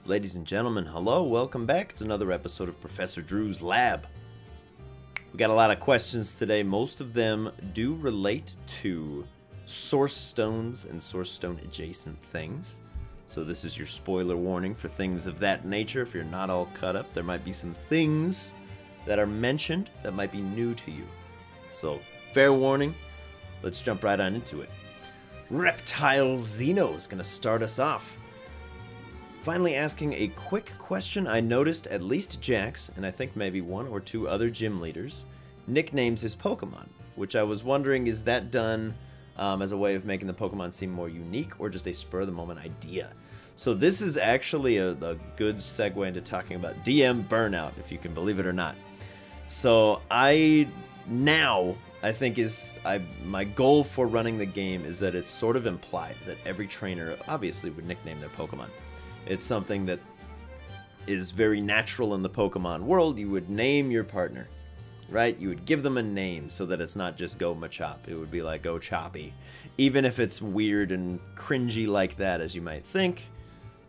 Ladies and gentlemen, hello, welcome back. It's another episode of Professor Drew's Lab. We got a lot of questions today. Most of them do relate to source stones and source stone adjacent things. So this is your spoiler warning for things of that nature. If you're not all caught up, there might be some things that are mentioned that might be new to you. So fair warning, let's jump right on into it. Reptile Xeno is going to start us off. Finally asking a quick question. I noticed at least Jax, and I think maybe one or two other gym leaders, nicknames his Pokemon, which I was wondering, is that done as a way of making the Pokemon seem more unique or just a spur-of-the-moment idea? So this is actually a good segue into talking about DM burnout, if you can believe it or not. So my goal for running the game is that it's sort of implied that every trainer obviously would nickname their Pokemon. It's something that is very natural in the Pokemon world. You would name your partner, right? You would give them a name so that it's not just Go Machop. It would be like Go Choppy. Even if it's weird and cringy like that, as you might think.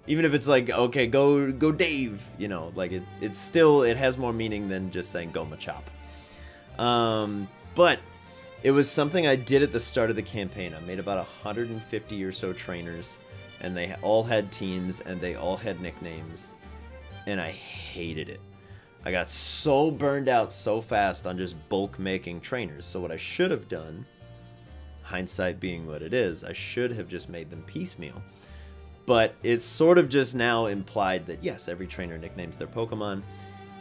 Even if it's like, okay, go Dave, you know, like it has more meaning than just saying Go Machop. But it was something I did at the start of the campaign. I made about 150 or so trainers, and they all had teams, and they all had nicknames, and I hated it. I got so burned out so fast on just bulk making trainers. So what I should have done, hindsight being what it is, I should have just made them piecemeal. But it's sort of just now implied that yes, every trainer nicknames their Pokemon.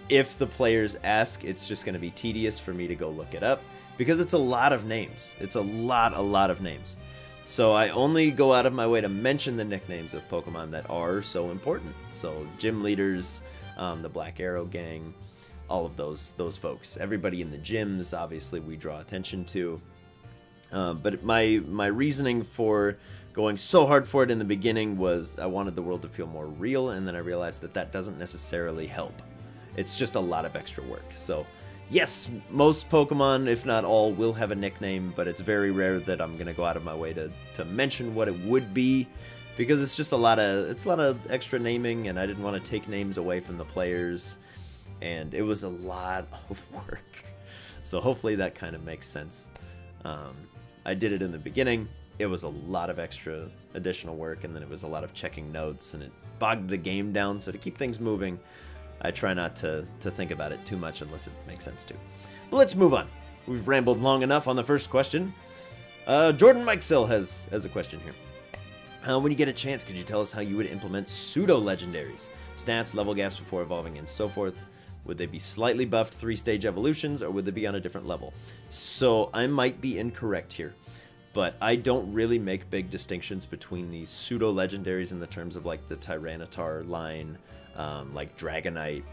If the players ask, it's just going to be tedious for me to go look it up, because it's a lot of names. It's a lot of names. So I only go out of my way to mention the nicknames of Pokemon that are so important. So gym leaders, the Black Arrow gang, all of those folks. Everybody in the gyms, obviously, we draw attention to. But my reasoning for going so hard for it in the beginning was I wanted the world to feel more real, and then I realized that that doesn't necessarily help. It's just a lot of extra work. So yes, most Pokemon, if not all, will have a nickname, but it's very rare that I'm going to go out of my way to mention what it would be, because it's just a lot of extra naming, and I didn't want to take names away from the players, and it was a lot of work. So hopefully that kind of makes sense. I did it in the beginning. It was a lot of extra additional work, and then it was a lot of checking notes, and it bogged the game down. So to keep things moving, I try not to think about it too much unless it makes sense to. But let's move on. We've rambled long enough on the first question. Jordan Mikesell has a question here. When you get a chance, could you tell us how you would implement Pseudolegendaries? Stats, level gaps before evolving, and so forth. Would they be slightly buffed 3-stage evolutions, or would they be on a different level? So I might be incorrect here, but I don't really make big distinctions between these Pseudo-Legendaries in the terms of like the Tyranitar line, like Dragonite,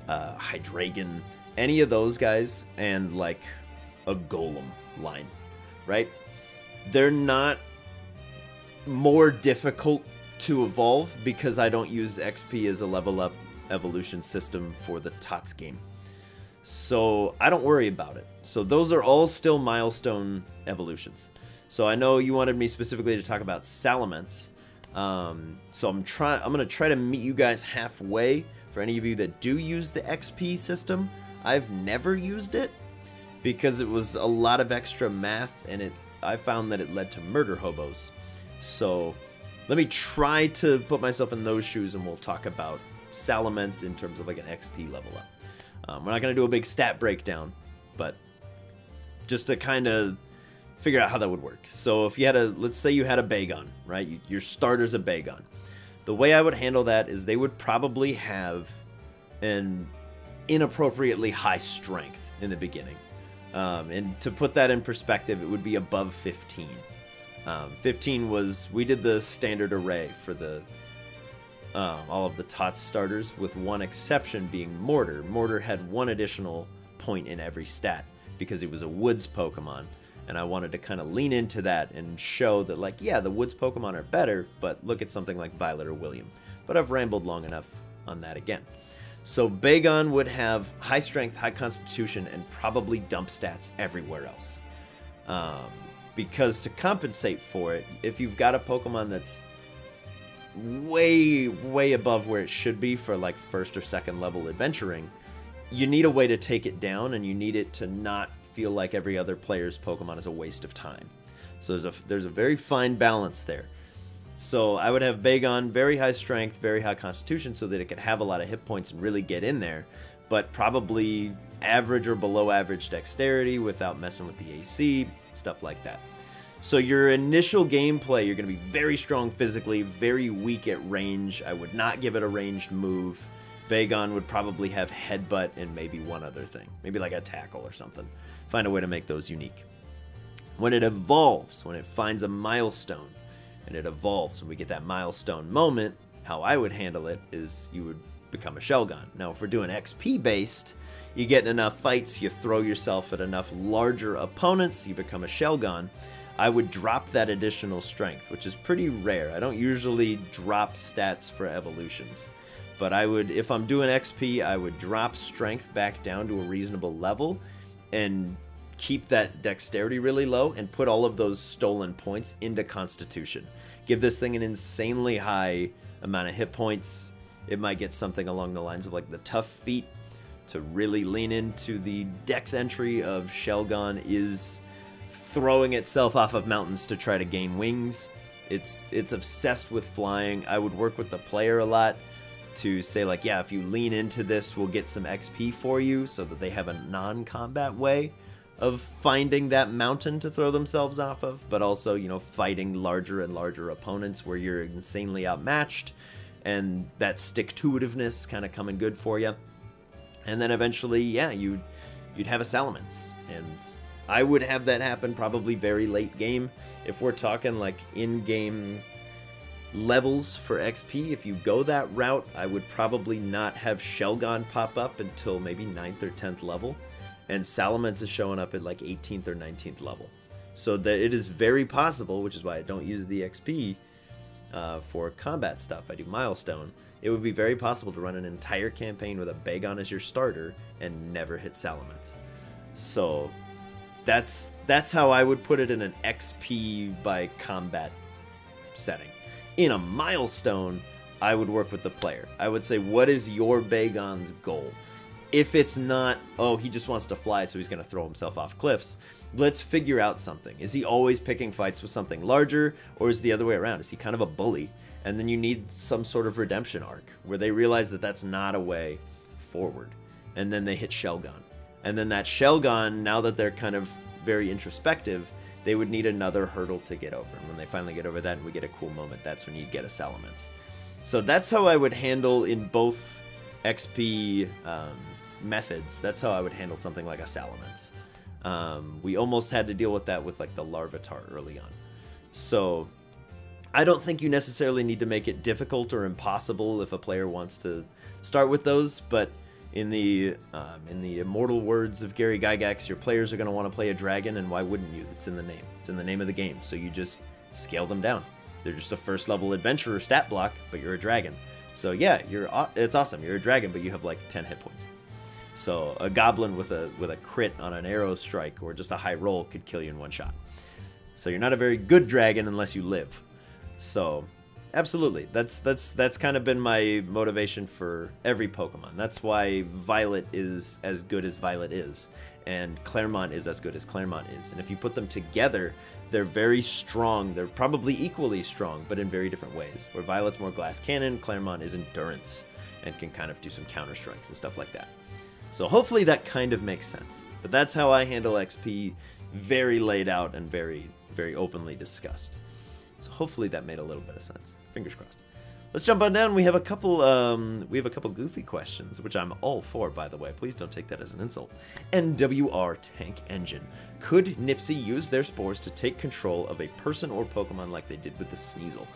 Hydreigon, any of those guys, and like a Golem line, right? They're not more difficult to evolve because I don't use XP as a level up evolution system for the TOTS game. So I don't worry about it. So those are all still milestone evolutions. So I know you wanted me specifically to talk about Salamence. So I'm gonna try to meet you guys halfway. For any of you that do use the XP system, I've never used it because it was a lot of extra math, and I found that it led to murder hobos. So let me try to put myself in those shoes, and we'll talk about Salamence in terms of like an XP level up. We're not gonna do a big stat breakdown, but just to kind of figure out how that would work. So if you had let's say you had a Bagon, right? Your starter's a Bagon. The way I would handle that is they would probably have an inappropriately high strength in the beginning. And to put that in perspective, it would be above 15. 15 was, we did the standard array for the all of the TOTS starters, with one exception being Mortar. Mortar had one additional point in every stat because it was a Woods Pokemon. And I wanted to kind of lean into that and show that, like, yeah, the Woods Pokemon are better, but look at something like Violet or William. But I've rambled long enough on that again. So Bagon would have high strength, high constitution, and probably dump stats everywhere else. Because to compensate for it, if you've got a Pokemon that's way above where it should be for like first or second level adventuring, you need a way to take it down, and you need it to not feel like every other player's Pokemon is a waste of time. So there's a very fine balance there. So I would have Bagon, very high strength, very high constitution, so that it could have a lot of hit points and really get in there, but probably average or below average dexterity without messing with the AC, stuff like that. So your initial gameplay, you're going to be very strong physically, very weak at range. I would not give it a ranged move. Bagon would probably have Headbutt and maybe one other thing. Maybe like a Tackle or something. Find a way to make those unique. When it evolves, when it finds a milestone, and it evolves, and we get that milestone moment, how I would handle it is you would become a Shelgon. Now, if we're doing XP-based, you get in enough fights, you throw yourself at enough larger opponents, you become a Shelgon. I would drop that additional strength, which is pretty rare. I don't usually drop stats for evolutions. But I would, if I'm doing XP, I would drop strength back down to a reasonable level and keep that dexterity really low and put all of those stolen points into constitution. Give this thing an insanely high amount of hit points. It might get something along the lines of like the tough feat to really lean into the dex entry of Shelgon is throwing itself off of mountains to try to gain wings. It's obsessed with flying. I would work with the player a lot to say like, yeah, if you lean into this, we'll get some XP for you, so that they have a non-combat way of finding that mountain to throw themselves off of, but also, you know, fighting larger and larger opponents where you're insanely outmatched, and that stick-to-itiveness kind of coming good for you. And then eventually, yeah, you'd have a Salamence, and I would have that happen probably very late game. If we're talking like in-game levels for XP, if you go that route, I would probably not have Shelgon pop up until maybe 9th or 10th level, and Salamence is showing up at like 18th or 19th level. So that it is very possible, which is why I don't use the XP for combat stuff. I do Milestone. It would be very possible to run an entire campaign with a Bagon as your starter and never hit Salamence. So that's how I would put it in an XP by combat setting. In a Milestone, I would work with the player. I would say, what is your Bagon's goal? If it's not, oh, he just wants to fly, so he's going to throw himself off cliffs, let's figure out something. Is he always picking fights with something larger, or is it the other way around? Is he kind of a bully? And then you need some sort of redemption arc where they realize that that's not a way forward. And then they hit Shelgon. And then that Shelgon, now that they're kind of very introspective, they would need another hurdle to get over. And when they finally get over that and we get a cool moment, that's when you get a Salamence. So that's how I would handle in both XP methods. That's how I would handle something like a Salamence. We almost had to deal with that with like the Larvitar early on. So I don't think you necessarily need to make it difficult or impossible if a player wants to start with those, but in the immortal words of Gary Gygax, your players are going to want to play a dragon, and why wouldn't you? It's in the name. It's in the name of the game. So you just scale them down. They're just a first level adventurer stat block, but you're a dragon. So yeah, it's awesome. You're a dragon, but you have like 10 hit points. So a goblin with a crit on an arrow strike or just a high roll could kill you in one shot. So you're not a very good dragon unless you live. So absolutely, that's kind of been my motivation for every Pokemon. That's why Violet is as good as Violet is, and Claremont is as good as Claremont is. And if you put them together, they're very strong. They're probably equally strong, but in very different ways. Where Violet's more glass cannon, Claremont is endurance and can kind of do some counter strikes and stuff like that. So hopefully that kind of makes sense. But that's how I handle XP, very laid out and very, very openly discussed. So hopefully that made a little bit of sense. Fingers crossed. Let's jump on down. We have a couple goofy questions, which I'm all for, by the way. Please don't take that as an insult. NWR Tank Engine. Could Nipsy use their spores to take control of a person or Pokemon like they did with the Sneasel?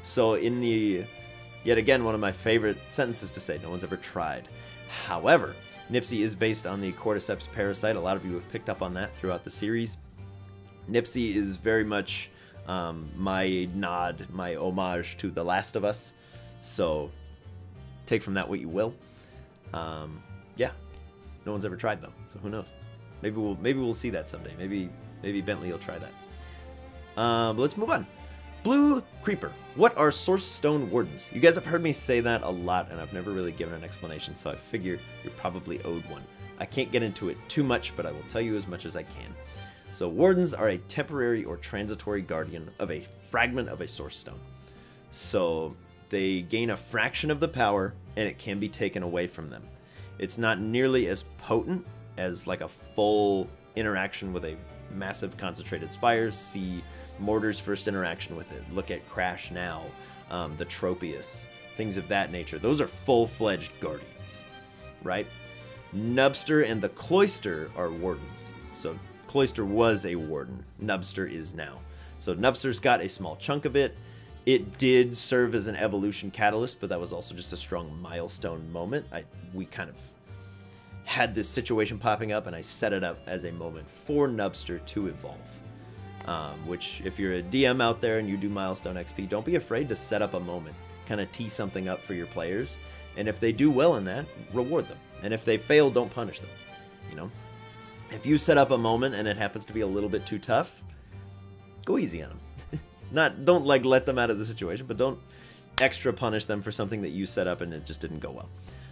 So in the, yet again, one of my favorite sentences to say, no one's ever tried. However, Nipsy is based on the Cordyceps parasite. A lot of you have picked up on that throughout the series. Nipsy is very much my nod, my homage to The Last of Us. So take from that what you will. Yeah, no one's ever tried though, so who knows? Maybe we'll see that someday. Maybe Bentley will try that. But let's move on. Blue Creeper. What are Source Stone Wardens? You guys have heard me say that a lot, and I've never really given an explanation, so I figure you're probably owed one. I can't get into it too much, but I will tell you as much as I can. So Wardens are a temporary or transitory guardian of a fragment of a Source Stone. So they gain a fraction of the power, and it can be taken away from them. It's not nearly as potent as like a full interaction with a massive concentrated spires. See Mortar's first interaction with it. Look at Crash Now, the Tropius, things of that nature. Those are full-fledged guardians, right? Nubster and the Cloister are wardens. So Cloister was a warden. Nubster is now. So Nubster's got a small chunk of it. It did serve as an evolution catalyst, but that was also just a strong milestone moment. We kind of had this situation popping up, and I set it up as a moment for Nubster to evolve. Which, if you're a DM out there and you do Milestone XP, don't be afraid to set up a moment. Kind of tee something up for your players, and if they do well in that, reward them. And if they fail, don't punish them. You know? If you set up a moment and it happens to be a little bit too tough, go easy on them. Don't like let them out of the situation, but don't extra punish them for something that you set up and it just didn't go well.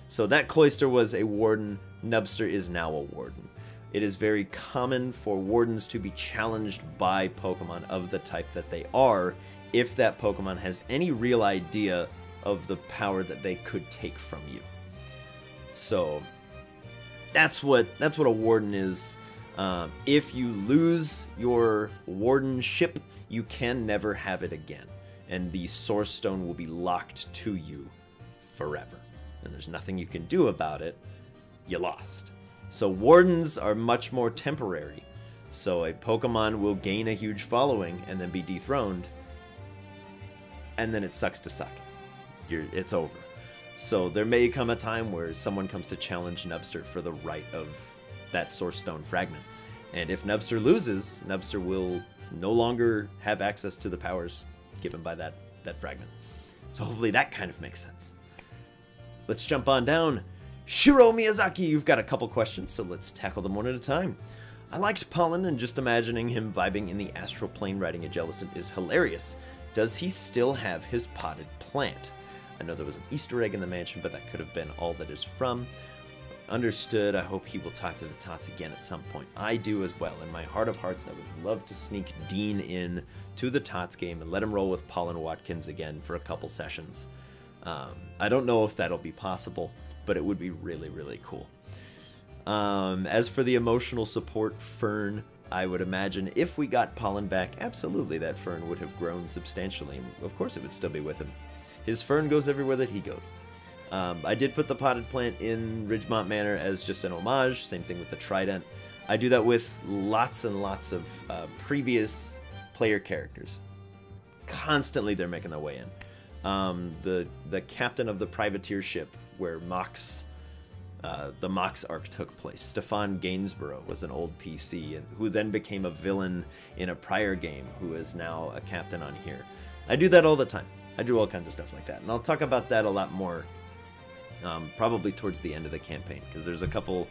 So that Cloister was a warden. Nubster is now a warden. It is very common for wardens to be challenged by Pokemon of the type that they are, if that Pokemon has any real idea of the power that they could take from you. So that's what a warden is. If you lose your wardenship, you can never have it again, and the Source Stone will be locked to you forever, and there's nothing you can do about it. You lost. So wardens are much more temporary. So a Pokemon will gain a huge following and then be dethroned, and then it sucks to suck. It's over. So there may come a time where someone comes to challenge Nubster for the right of that Source Stone fragment. And if Nubster loses, Nubster will no longer have access to the powers given by that fragment. So hopefully that kind of makes sense. Let's jump on down. Shiro Miyazaki, you've got a couple questions, so let's tackle them one at a time. I liked Pollen, and just imagining him vibing in the astral plane riding a Jellicent is hilarious. Does he still have his potted plant? I know there was an Easter egg in the mansion, but that could have been all that is from. Understood. I hope he will talk to the Tots again at some point. I do as well. In my heart of hearts, I would love to sneak Dean in to the Tots game and let him roll with Pollen Watkins again for a couple sessions. I don't know if that'll be possible, but it would be really, really cool. As for the emotional support Fern, I would imagine if we got Pollen back, absolutely that Fern would have grown substantially. Of course it would still be with him. His Fern goes everywhere that he goes. I did put the potted plant in Ridgemont Manor as just an homage, same thing with the Trident. I do that with lots and lots of previous player characters. Constantly they're making their way in. The captain of the privateer ship where the Mox arc took place, Stefan Gainsborough, was an old PC who then became a villain in a prior game who is now a captain on here. I do that all the time. I do all kinds of stuff like that, and I'll talk about that a lot more probably towards the end of the campaign, because there's a couple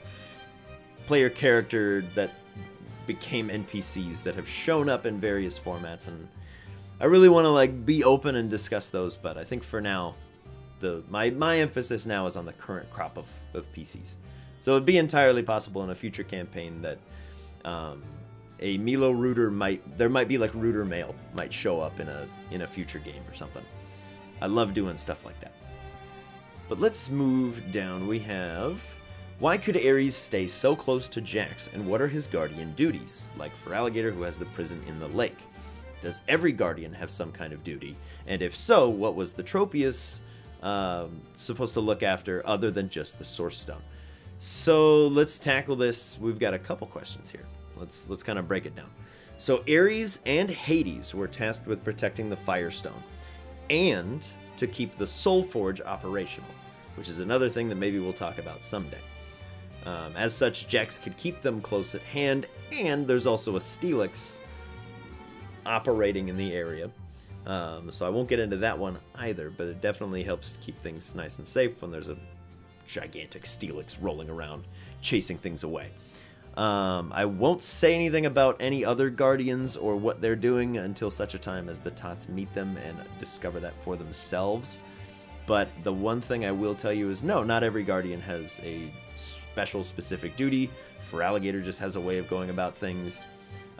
player character that became NPCs that have shown up in various formats, and I really want to be open and discuss those, but I think for now my emphasis now is on the current crop of PCs. So it'd be entirely possible in a future campaign that a Milo Rooter there might be Rooter Mail might show up in a future game or something. I love doing stuff like that. But let's move down. We have, why could Ares stay so close to Jax, and what are his guardian duties? Like for Alligator, who has the prison in the lake. Does every guardian have some kind of duty? And if so, what was the Tropius supposed to look after other than just the Source Stone? So let's tackle this. We've got a couple questions here. Let's kind of break it down. So Ares and Hades were tasked with protecting the Firestone and to keep the Soul Forge operational, which is another thing that maybe we'll talk about someday. As such, Jax could keep them close at hand, and there's also a Steelix operating in the area. So I won't get into that one either, but it definitely helps to keep things nice and safe when there's a gigantic Steelix rolling around chasing things away. I won't say anything about any other Guardians or what they're doing until such a time as the Tots meet them and discover that for themselves. But the one thing I will tell you is no, not every Guardian has a special specific duty. Feraligatr just has a way of going about things.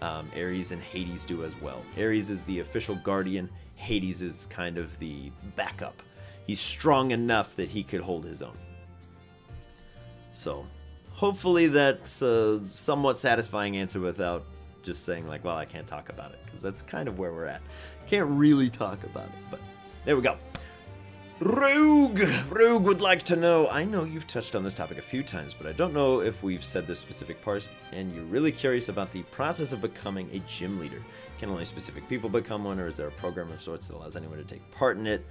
Ares and Hades do as well. Ares is the official Guardian. Hades is kind of the backup. He's strong enough that he could hold his own. So, hopefully that's a somewhat satisfying answer without just saying like, well, I can't talk about it. Because that's kind of where we're at. Can't really talk about it, but there we go. Rogue would like to know, I know you've touched on this topic a few times, but I don't know if we've said this specific part, and you're really curious about the process of becoming a gym leader. Can only specific people become one, or is there a program of sorts that allows anyone to take part in it,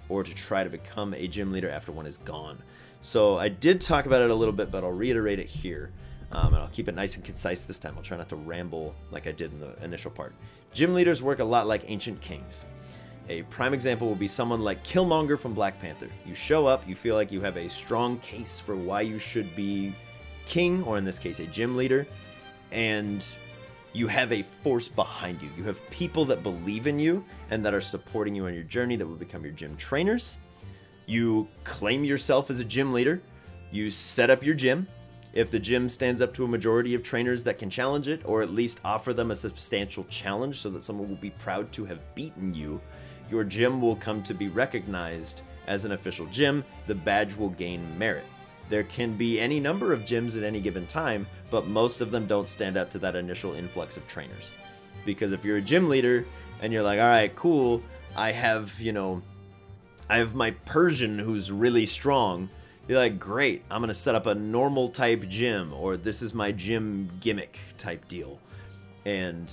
or to try to become a gym leader after one is gone? So I did talk about it a little bit, but I'll reiterate it here, and I'll keep it nice and concise this time. I'll try not to ramble like I did in the initial part. Gym leaders work a lot like ancient kings. A prime example will be someone like Killmonger from Black Panther. You show up, you feel like you have a strong case for why you should be king, or in this case a gym leader, and you have a force behind you. You have people that believe in you and that are supporting you on your journey that will become your gym trainers. You claim yourself as a gym leader. You set up your gym. If the gym stands up to a majority of trainers that can challenge it, or at least offer them a substantial challenge so that someone will be proud to have beaten you, your gym will come to be recognized as an official gym. The badge will gain merit. There can be any number of gyms at any given time, but most of them don't stand up to that initial influx of trainers. Because if you're a gym leader and you're like, all right, cool, I have my Persian who's really strong, you're like, great, I'm gonna set up a normal type gym, or this is my gym gimmick type deal. And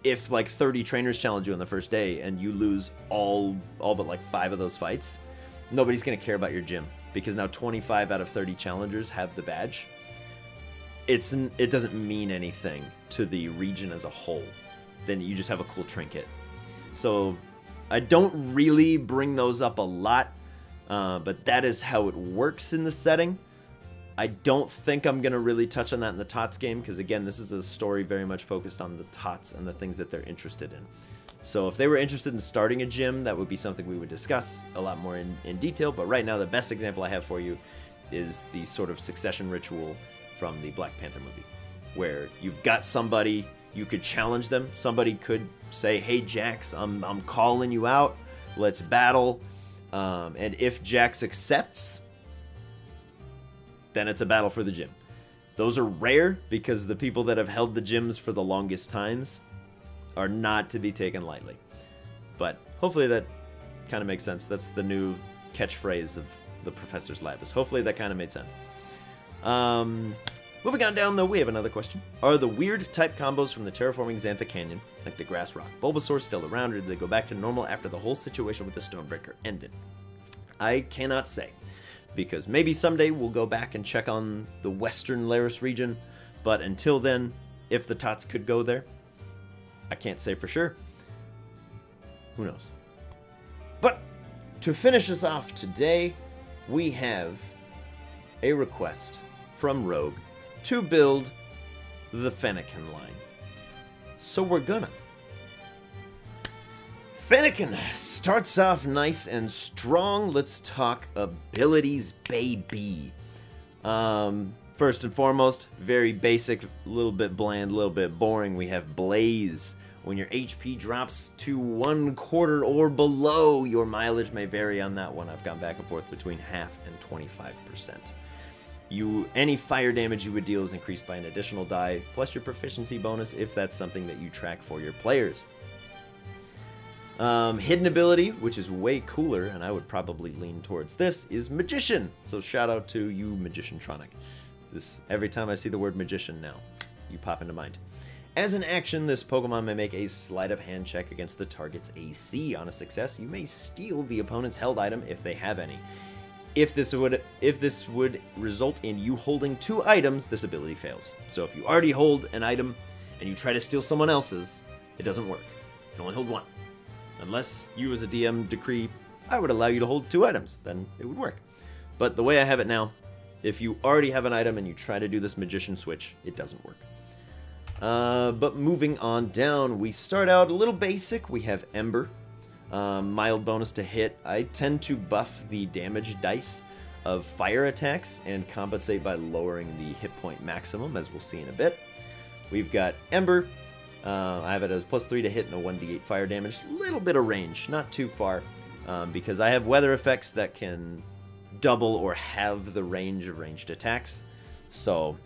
if like 30 trainers challenge you on the first day and you lose all but like 5 of those fights, nobody's gonna care about your gym, because now 25 out of 30 challengers have the badge. It doesn't mean anything to the region as a whole. Then you just have a cool trinket. So I don't really bring those up a lot, but that is how it works in the setting. I don't think I'm going to really touch on that in the Tots game, because again, this is a story very much focused on the Tots and the things that they're interested in. So if they were interested in starting a gym, that would be something we would discuss a lot more in detail. But right now, the best example I have for you is the sort of succession ritual from the Black Panther movie, where you've got somebody, you could challenge them. Somebody could say, hey, Jax, I'm calling you out. Let's battle. And if Jax accepts, then it's a battle for the gym. Those are rare, because the people that have held the gyms for the longest times are not to be taken lightly. But hopefully that kind of makes sense. That's the new catchphrase of the Professor's Lab, is hopefully that kind of made sense. Moving on down though, we have another question. Are the weird type combos from the Terraforming Xantha Canyon, like the Grass Rock Bulbasaur, still around, or do they go back to normal after the whole situation with the Stonebreaker ended? I cannot say, because maybe someday we'll go back and check on the Western Laris region, but until then, if the Tots could go there, I can't say for sure. Who knows? But to finish us off today, we have a request from Rogue to build the Fennekin line. So we're gonna. Fennekin starts off nice and strong. Let's talk abilities, baby. First and foremost, very basic, a little bit bland, a little bit boring. We have Blaze. When your HP drops to 1/4 or below, your mileage may vary on that one. I've gone back and forth between half and 25%. Any fire damage you would deal is increased by an additional die, plus your proficiency bonus if that's something that you track for your players. Hidden ability, which is way cooler, and I would probably lean towards this, is Magician. So shout out to you, Magiciantronic. Every time I see the word Magician now, you pop into mind. As an action, this Pokemon may make a sleight of hand check against the target's AC. On a success, you may steal the opponent's held item if they have any. If this would result in you holding 2 items, this ability fails. So if you already hold an item and you try to steal someone else's, it doesn't work. You can only hold 1. Unless you as a DM decree, I would allow you to hold 2 items, then it would work. But the way I have it now, If you already have an item and you try to do this magician switch, it doesn't work. But moving on down, we start out a little basic. We have Ember, mild bonus to hit. I tend to buff the damage dice of fire attacks and compensate by lowering the hit point maximum, as we'll see in a bit. We've got Ember. I have it as +3 to hit and a 1d8 fire damage. Little bit of range, not too far, because I have weather effects that can double or have the range of ranged attacks. So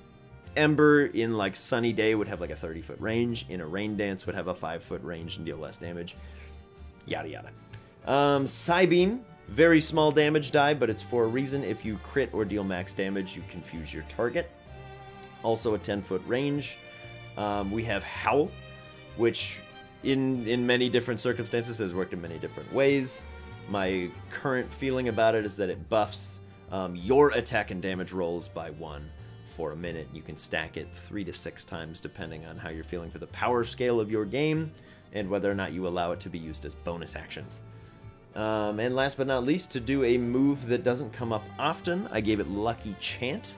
Ember in like Sunny Day would have like a 30-foot range. In a Rain Dance would have a 5-foot range and deal less damage. Yada yada. Psybeam, very small damage die, but it's for a reason. If you crit or deal max damage, you confuse your target. Also a 10-foot range. We have Howl, which in many different circumstances has worked in many different ways. My current feeling about it is that it buffs your attack and damage rolls by 1 for a minute. You can stack it 3 to 6 times depending on how you're feeling for the power scale of your game and whether or not you allow it to be used as bonus actions. And last but not least, to do a move that doesn't come up often, I gave it Lucky Chant,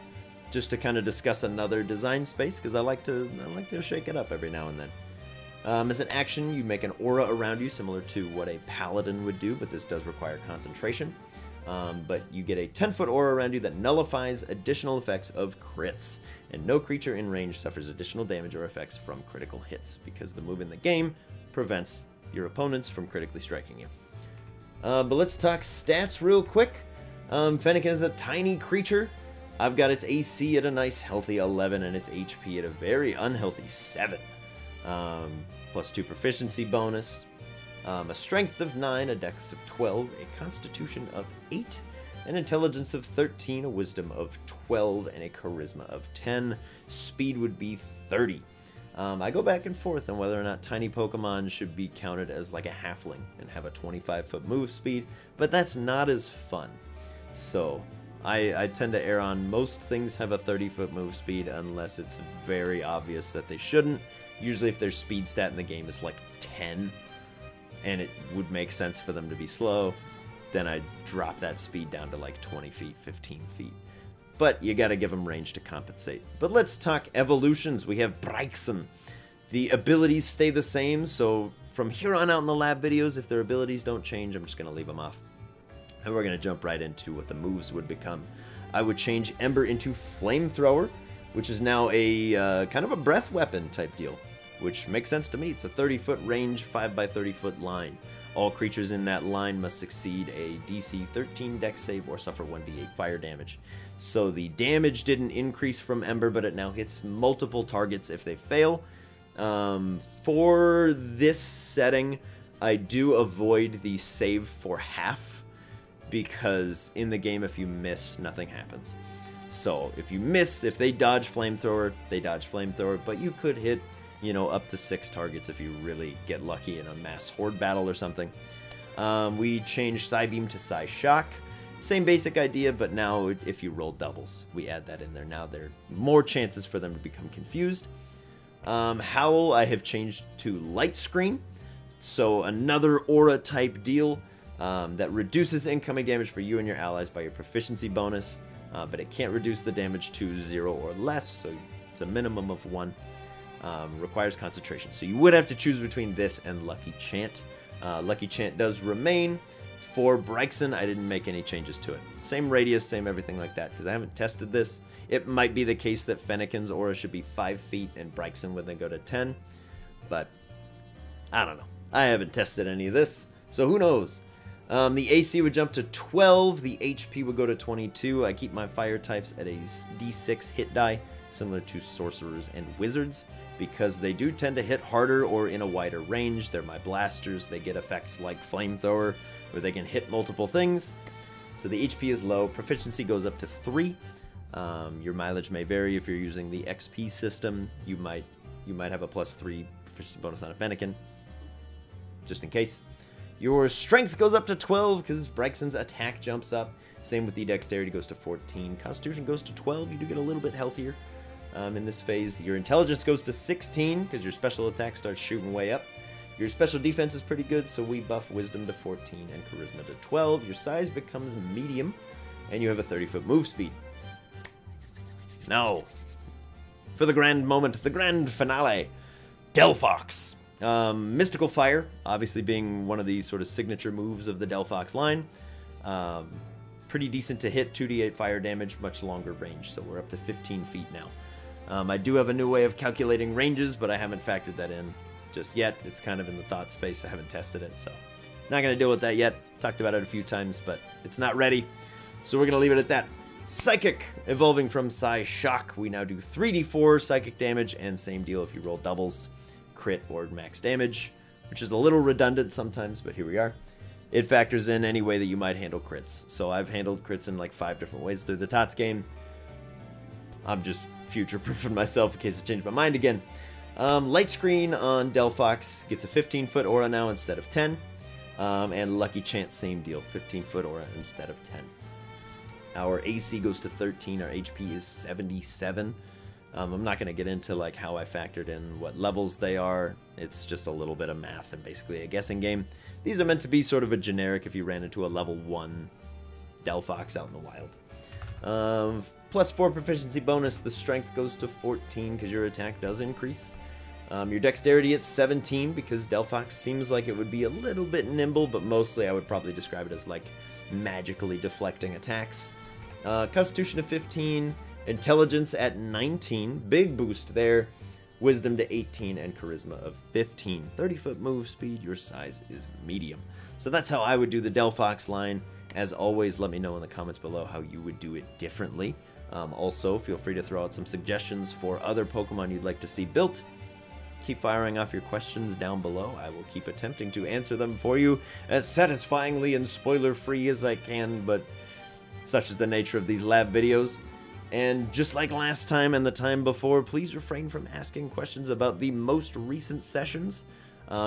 just to kind of discuss another design space, because I like to shake it up every now and then. As an action, you make an aura around you, similar to what a paladin would do, but this does require concentration. But you get a 10-foot aura around you that nullifies additional effects of crits, and no creature in range suffers additional damage or effects from critical hits, because the move in the game prevents your opponents from critically striking you. But let's talk stats real quick. Fennekin is a tiny creature. I've got its AC at a nice healthy 11 and its HP at a very unhealthy 7. +2 proficiency bonus, a strength of 9, a dex of 12, a constitution of 8, an intelligence of 13, a wisdom of 12, and a charisma of 10. Speed would be 30. I go back and forth on whether or not tiny Pokemon should be counted as like a halfling and have a 25-foot move speed, but that's not as fun. So I tend to err on most things have a 30-foot move speed unless it's very obvious that they shouldn't. Usually if their speed stat in the game is like 10 and it would make sense for them to be slow, then I drop that speed down to like 20 feet, 15 feet. But you gotta give them range to compensate. But let's talk evolutions. We have Brexen. The abilities stay the same, so from here on out in the lab videos, if their abilities don't change, I'm just gonna leave them off. And we're gonna jump right into what the moves would become. I would change Ember into Flamethrower, which is now a kind of a breath weapon type deal, which makes sense to me. It's a 30-foot range, 5 by 30-foot line. All creatures in that line must succeed a DC 13 dex save or suffer 1d8 fire damage. So the damage didn't increase from Ember, but it now hits multiple targets if they fail. For this setting, I do avoid the save for half, because in the game if you miss, nothing happens. So if you miss, if they dodge Flamethrower, they dodge Flamethrower, but you could hit, you know, up to 6 targets if you really get lucky in a mass horde battle or something. We changed Psybeam to Psyshock. Same basic idea, but now if you roll doubles, we add that in there. Now there are more chances for them to become confused. Howl I have changed to Light Screen, so another aura type deal that reduces incoming damage for you and your allies by your proficiency bonus, but it can't reduce the damage to 0 or less, so it's a minimum of 1. Requires concentration. So you would have to choose between this and Lucky Chant. Lucky Chant does remain. For Brexen, I didn't make any changes to it. Same radius, same everything like that, because I haven't tested this. It might be the case that Fennekin's aura should be 5 feet and Brexen would then go to 10, but I don't know. I haven't tested any of this, so who knows? The AC would jump to 12, the HP would go to 22. I keep my fire types at a D6 hit die, similar to sorcerers and wizards, because they do tend to hit harder or in a wider range. They're my blasters. They get effects like Flamethrower, where they can hit multiple things. So the HP is low. Proficiency goes up to 3. Your mileage may vary if you're using the XP system. You might have a +3 proficiency bonus on a Fennekin, just in case. Your strength goes up to 12 because Brexen's attack jumps up. Same with the dexterity, goes to 14. Constitution goes to 12. You do get a little bit healthier in this phase. Your intelligence goes to 16 because your special attack starts shooting way up. Your special defense is pretty good, so we buff wisdom to 14 and charisma to 12. Your size becomes medium, and you have a 30-foot move speed. Now, for the grand moment, the grand finale, Delphox. Mystical Fire, obviously being one of the sort of signature moves of the Delphox line. Pretty decent to hit, 2d8 fire damage, much longer range, so we're up to 15 feet now. I do have a new way of calculating ranges, but I haven't factored that in just yet. It's kind of in the thought space. I haven't tested it, so not going to deal with that yet. Talked about it a few times, but it's not ready, so we're going to leave it at that. Psychic, evolving from Psy Shock. We now do 3d4 psychic damage, and same deal if you roll doubles, crit or max damage, which is a little redundant sometimes, but here we are. It factors in any way that you might handle crits. So I've handled crits in like 5 different ways through the TOTS game. I'm just future-proofing myself in case I change my mind again. Light Screen on Delphox gets a 15-foot aura now instead of 10. And Lucky Chant, same deal, 15-foot aura instead of 10. Our AC goes to 13, our HP is 77. I'm not going to get into like how I factored in what levels they are. It's just a little bit of math and basically a guessing game. These are meant to be sort of a generic if you ran into a level 1 Delphox out in the wild. Plus 4 proficiency bonus, the strength goes to 14 because your attack does increase. Your dexterity at 17 because Delphox seems like it would be a little bit nimble, but mostly I would probably describe it as like magically deflecting attacks. Constitution of 15, Intelligence at 19, big boost there. Wisdom to 18, and Charisma of 15. 30-foot move speed, your size is medium. So that's how I would do the Delphox line. As always, let me know in the comments below how you would do it differently. Also, feel free to throw out some suggestions for other Pokemon you'd like to see built. Keep firing off your questions down below. I will keep attempting to answer them for you as satisfyingly and spoiler-free as I can, but such is the nature of these lab videos. And just like last time and the time before, please refrain from asking questions about the most recent sessions,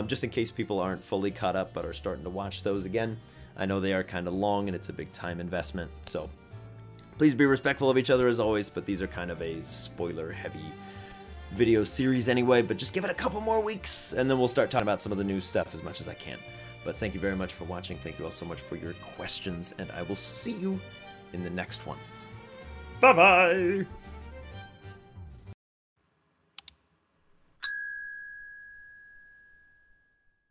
just in case people aren't fully caught up but are starting to watch those again. I know they are kind of long and it's a big time investment, so please be respectful of each other as always, but these are kind of a spoiler-heavy video series anyway, but just give it a couple more weeks and then we'll start talking about some of the new stuff as much as I can. But thank you very much for watching. Thank you all so much for your questions, and I will see you in the next one. Bye-bye!